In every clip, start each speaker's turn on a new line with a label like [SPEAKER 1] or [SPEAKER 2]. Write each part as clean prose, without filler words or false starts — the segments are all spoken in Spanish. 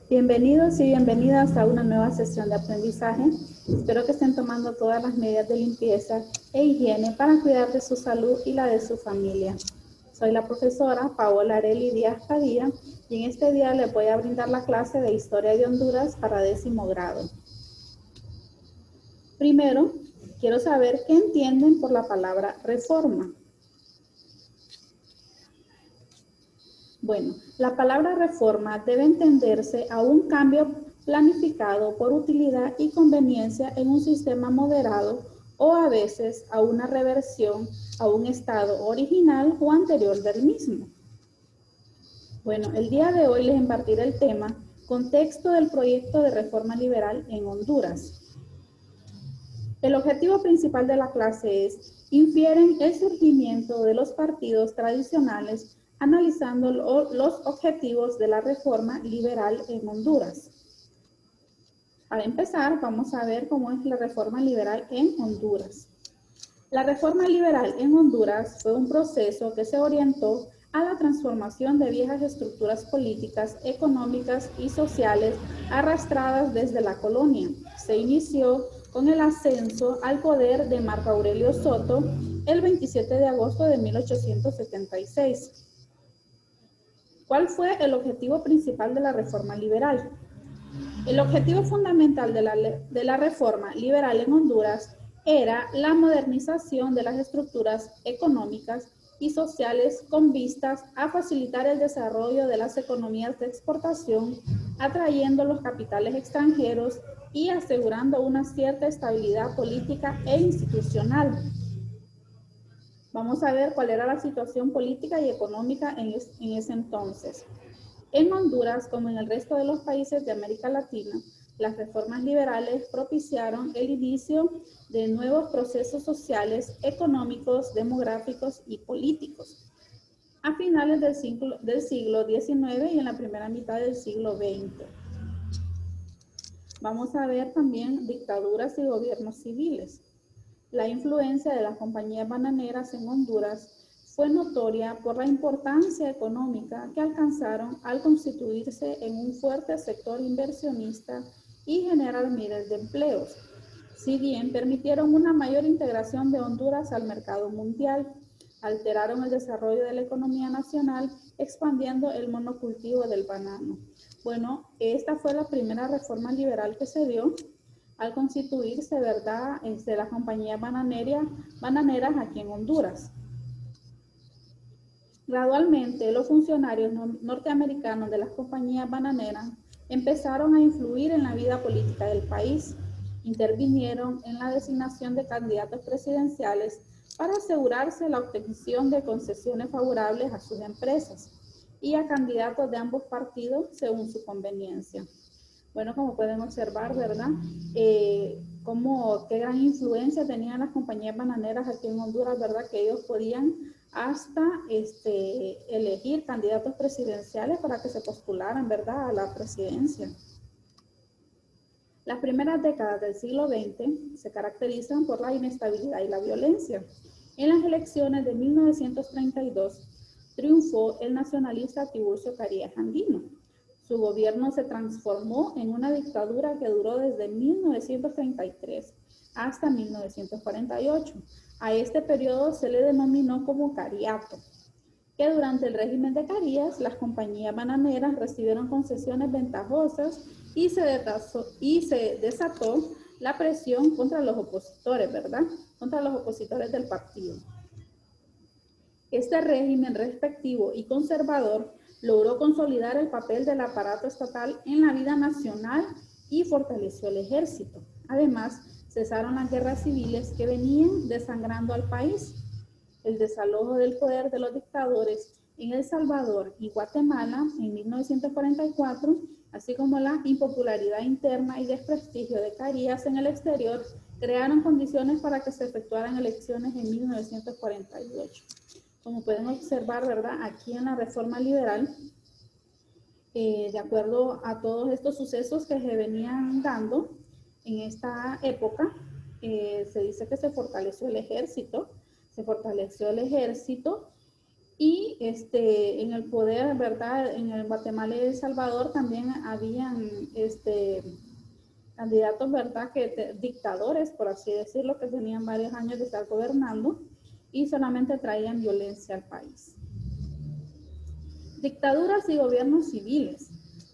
[SPEAKER 1] Bienvenidos y bienvenidas a una nueva sesión de aprendizaje. Espero que estén tomando todas las medidas de limpieza e higiene para cuidar de su salud y la de su familia. Soy la profesora Paola Arely Díaz Padilla y en este día les voy a brindar la clase de Historia de Honduras para 10º grado. Primero, quiero saber qué entienden por la palabra reforma. Bueno, la palabra reforma debe entenderse a un cambio planificado por utilidad y conveniencia en un sistema moderado o a veces a una reversión a un estado original o anterior del mismo. Bueno, el día de hoy les impartiré el tema Contexto del proyecto de reforma liberal en Honduras. El objetivo principal de la clase es infieren el surgimiento de los partidos tradicionales analizando los objetivos de la reforma liberal en Honduras. Para empezar, vamos a ver cómo es la reforma liberal en Honduras. La reforma liberal en Honduras fue un proceso que se orientó a la transformación de viejas estructuras políticas, económicas y sociales arrastradas desde la colonia. Se inició con el ascenso al poder de Marco Aurelio Soto el 27 de agosto de 1876. ¿Cuál fue el objetivo principal de la reforma liberal? El objetivo fundamental de la reforma liberal en Honduras era la modernización de las estructuras económicas y sociales con vistas a facilitar el desarrollo de las economías de exportación, atrayendo los capitales extranjeros y asegurando una cierta estabilidad política e institucional. Vamos a ver cuál era la situación política y económica en ese entonces. En Honduras, como en el resto de los países de América Latina, las reformas liberales propiciaron el inicio de nuevos procesos sociales, económicos, demográficos y políticos a finales del siglo XIX y en la primera mitad del siglo XX. Vamos a ver también dictaduras y gobiernos civiles. La influencia de las compañías bananeras en Honduras fue notoria por la importancia económica que alcanzaron al constituirse en un fuerte sector inversionista y generar miles de empleos. Si bien permitieron una mayor integración de Honduras al mercado mundial, alteraron el desarrollo de la economía nacional, expandiendo el monocultivo del banano. Bueno, esta fue la primera reforma liberal que se dio al constituirse, ¿verdad?, las compañías bananeras aquí en Honduras. Gradualmente, los funcionarios norteamericanos de las compañías bananeras empezaron a influir en la vida política del país. Intervinieron en la designación de candidatos presidenciales para asegurarse la obtención de concesiones favorables a sus empresas y a candidatos de ambos partidos según su conveniencia. Bueno, como pueden observar, ¿verdad? Qué gran influencia tenían las compañías bananeras aquí en Honduras, ¿verdad? Que ellos podían hasta elegir candidatos presidenciales para que se postularan, ¿verdad?, a la presidencia. Las primeras décadas del siglo XX se caracterizan por la inestabilidad y la violencia. En las elecciones de 1932 triunfó el nacionalista Tiburcio Carías Andino. Su gobierno se transformó en una dictadura que duró desde 1933 hasta 1948. A este periodo se le denominó como cariato, que durante el régimen de Carías las compañías bananeras recibieron concesiones ventajosas y se desató la presión contra los opositores, ¿verdad? Contra los opositores del partido. Este régimen restrictivo y conservador logró consolidar el papel del aparato estatal en la vida nacional y fortaleció el ejército. Además, cesaron las guerras civiles que venían desangrando al país. El desalojo del poder de los dictadores en El Salvador y Guatemala en 1944, así como la impopularidad interna y desprestigio de Carías en el exterior, crearon condiciones para que se efectuaran elecciones en 1948. Como pueden observar, ¿verdad?, aquí en la reforma liberal, de acuerdo a todos estos sucesos que se venían dando en esta época, se dice que se fortaleció el ejército Y en el poder, ¿verdad? En el Guatemala y El Salvador también habían candidatos, ¿verdad? Dictadores, por así decirlo, que tenían varios años de estar gobernando y solamente traían violencia al país. Dictaduras y gobiernos civiles.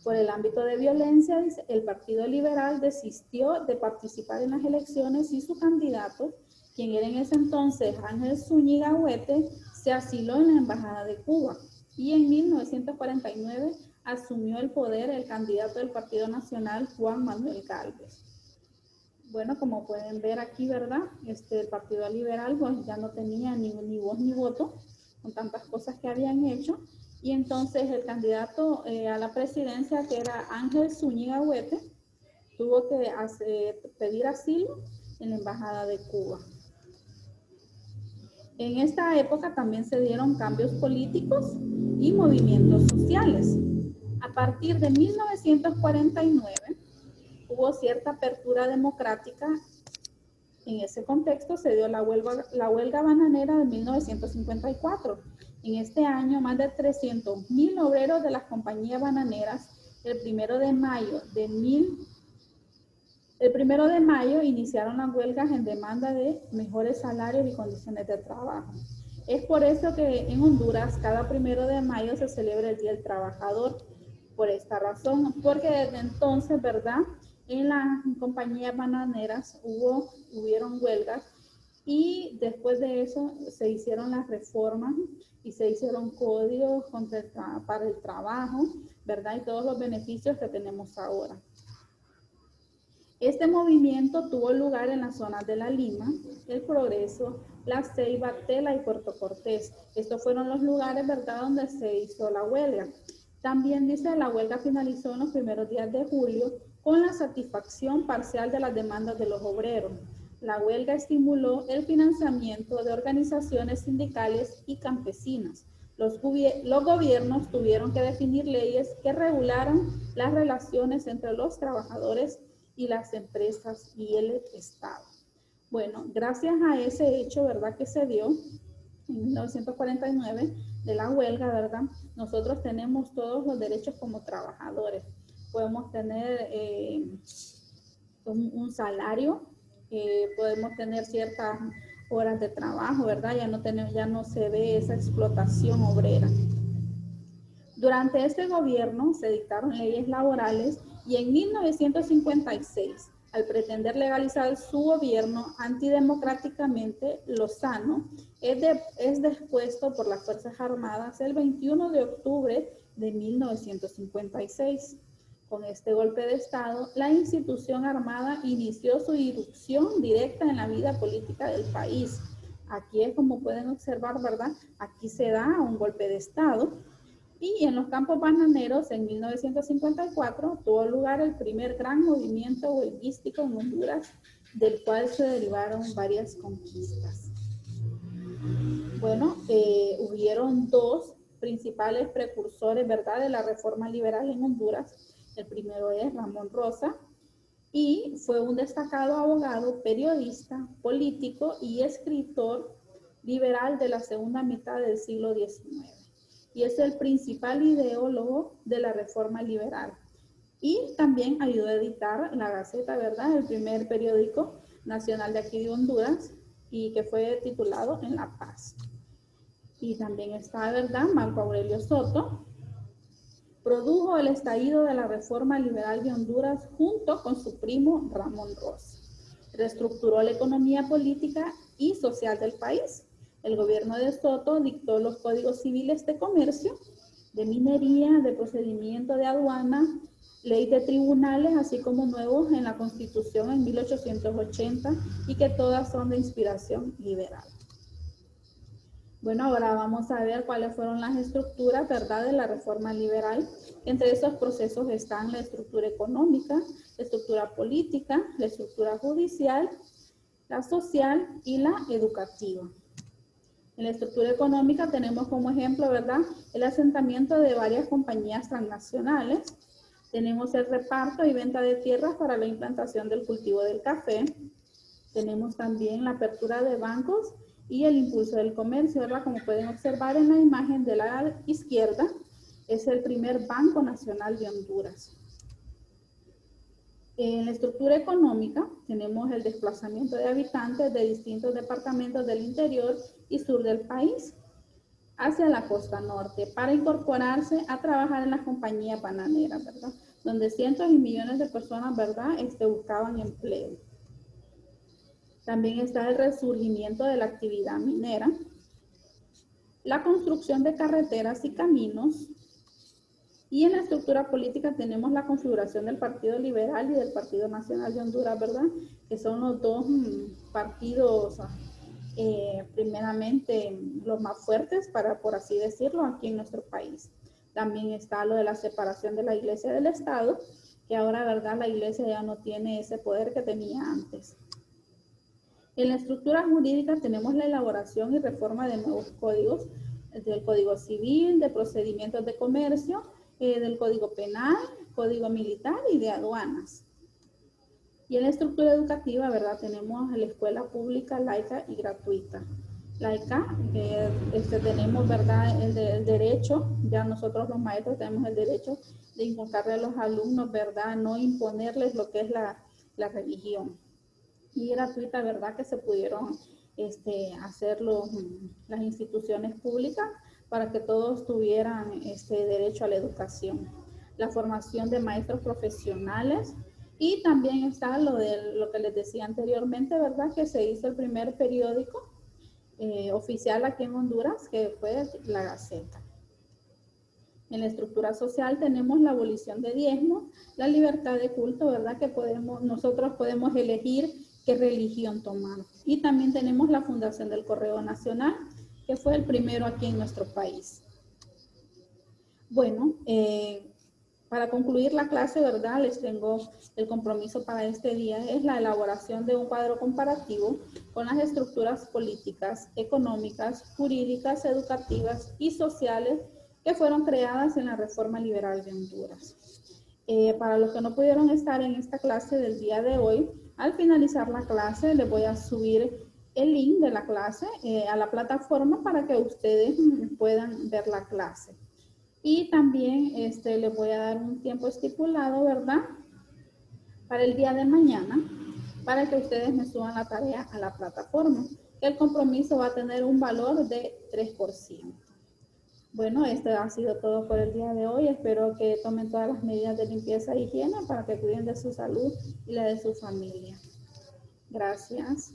[SPEAKER 1] Por el ámbito de violencia, el Partido Liberal desistió de participar en las elecciones y su candidato, quien era en ese entonces Ángel Zúñiga Huete, se asiló en la Embajada de Cuba y en 1949 asumió el poder el candidato del Partido Nacional, Juan Manuel Gálvez. Bueno, como pueden ver aquí, ¿verdad? El Partido Liberal pues ya no tenía ni voz ni voto con tantas cosas que habían hecho. Y entonces el candidato a la presidencia, que era Ángel Zúñiga Huete, tuvo que pedir asilo en la Embajada de Cuba. En esta época también se dieron cambios políticos y movimientos sociales. A partir de 1949 hubo cierta apertura democrática. En ese contexto se dio la huelga bananera de 1954. En este año, más de 300.000 obreros de las compañías bananeras, el 1 de mayo iniciaron las huelgas en demanda de mejores salarios y condiciones de trabajo. Es por eso que en Honduras cada 1 de mayo se celebra el Día del Trabajador, por esta razón, porque desde entonces, ¿verdad?, en las compañías bananeras hubieron huelgas y después de eso se hicieron las reformas y se hicieron códigos para el trabajo, ¿verdad? Y todos los beneficios que tenemos ahora. Este movimiento tuvo lugar en las zonas de La Lima, El Progreso, La Ceiba, Tela y Puerto Cortés. Estos fueron los lugares, ¿verdad?, donde se hizo la huelga. También dice, la huelga finalizó en los primeros días de julio con la satisfacción parcial de las demandas de los obreros. La huelga estimuló el financiamiento de organizaciones sindicales y campesinas. Los gobiernos tuvieron que definir leyes que regularan las relaciones entre los trabajadores y las empresas y el Estado. Bueno, gracias a ese hecho, ¿verdad?, que se dio en 1949 de la huelga, ¿verdad?, nosotros tenemos todos los derechos como trabajadores. Podemos tener un salario, podemos tener ciertas horas de trabajo, ¿verdad? Ya no se ve esa explotación obrera. Durante este gobierno se dictaron leyes laborales y en 1956, al pretender legalizar su gobierno antidemocráticamente, Lozano es depuesto por las Fuerzas Armadas el 21 de octubre de 1956. Con este golpe de Estado, la institución armada inició su irrupción directa en la vida política del país. Aquí es como pueden observar, ¿verdad? Aquí se da un golpe de Estado. Y en los campos bananeros, en 1954, tuvo lugar el primer gran movimiento huelguístico en Honduras, del cual se derivaron varias conquistas. Bueno, hubieron dos principales precursores, ¿verdad?, de la reforma liberal en Honduras. El primero es Ramón Rosa, y fue un destacado abogado, periodista, político y escritor liberal de la segunda mitad del siglo XIX. Y es el principal ideólogo de la reforma liberal. Y también ayudó a editar la Gaceta, ¿verdad?, el primer periódico nacional de aquí de Honduras, y que fue titulado En la Paz. Y también está, ¿verdad?, Marco Aurelio Soto. Produjo el estallido de la reforma liberal de Honduras junto con su primo Ramón Rosa. Reestructuró la economía política y social del país. El gobierno de Soto dictó los códigos civiles de comercio, de minería, de procedimiento de aduana, ley de tribunales, así como nuevos en la Constitución en 1880, y que todas son de inspiración liberal. Bueno, ahora vamos a ver cuáles fueron las estructuras, ¿verdad?, de la reforma liberal. Entre esos procesos están la estructura económica, la estructura política, la estructura judicial, la social y la educativa. En la estructura económica tenemos como ejemplo, ¿verdad?, el asentamiento de varias compañías transnacionales. Tenemos el reparto y venta de tierras para la implantación del cultivo del café. Tenemos también la apertura de bancos y el impulso del comercio, ¿verdad? Como pueden observar en la imagen de la izquierda, es el primer Banco Nacional de Honduras. En la estructura económica tenemos el desplazamiento de habitantes de distintos departamentos del interior y sur del país hacia la costa norte para incorporarse a trabajar en las compañías bananeras, ¿verdad? Donde cientos y millones de personas, ¿verdad? Buscaban empleo. También está el resurgimiento de la actividad minera, la construcción de carreteras y caminos, y en la estructura política tenemos la configuración del Partido Liberal y del Partido Nacional de Honduras, ¿verdad? Que son los dos partidos primeramente los más fuertes, por así decirlo, aquí en nuestro país. También está lo de la separación de la Iglesia del Estado, que ahora, ¿verdad? La Iglesia ya no tiene ese poder que tenía antes. En la estructura jurídica tenemos la elaboración y reforma de nuevos códigos, del Código Civil, de procedimientos de comercio, del Código Penal, Código Militar y de aduanas. Y en la estructura educativa, ¿verdad? Tenemos la escuela pública, laica y gratuita. Laica, tenemos, ¿verdad? El derecho, ya nosotros los maestros tenemos el derecho de inculcarle a los alumnos, ¿verdad? No imponerles lo que es la religión. Y gratuita, ¿verdad? Que se pudieron hacerlo las instituciones públicas para que todos tuvieran derecho a la educación. La formación de maestros profesionales, y también está lo que les decía anteriormente, ¿verdad? Que se hizo el primer periódico oficial aquí en Honduras, que fue La Gaceta. En la estructura social tenemos la abolición de diezmos, la libertad de culto, ¿verdad? Que nosotros podemos elegir qué religión tomar. Y también tenemos la fundación del Correo Nacional, que fue el primero aquí en nuestro país. Bueno, para concluir la clase, ¿verdad? Les tengo el compromiso para este día, es la elaboración de un cuadro comparativo con las estructuras políticas, económicas, jurídicas, educativas y sociales que fueron creadas en la Reforma Liberal de Honduras. Para los que no pudieron estar en esta clase del día de hoy, al finalizar la clase les voy a subir el link de la clase a la plataforma para que ustedes puedan ver la clase. Y también les voy a dar un tiempo estipulado, ¿verdad? Para el día de mañana, para que ustedes me suban la tarea a la plataforma. El compromiso va a tener un valor de 3%. Bueno, esto ha sido todo por el día de hoy. Espero que tomen todas las medidas de limpieza e higiene para que cuiden de su salud y la de su familia. Gracias.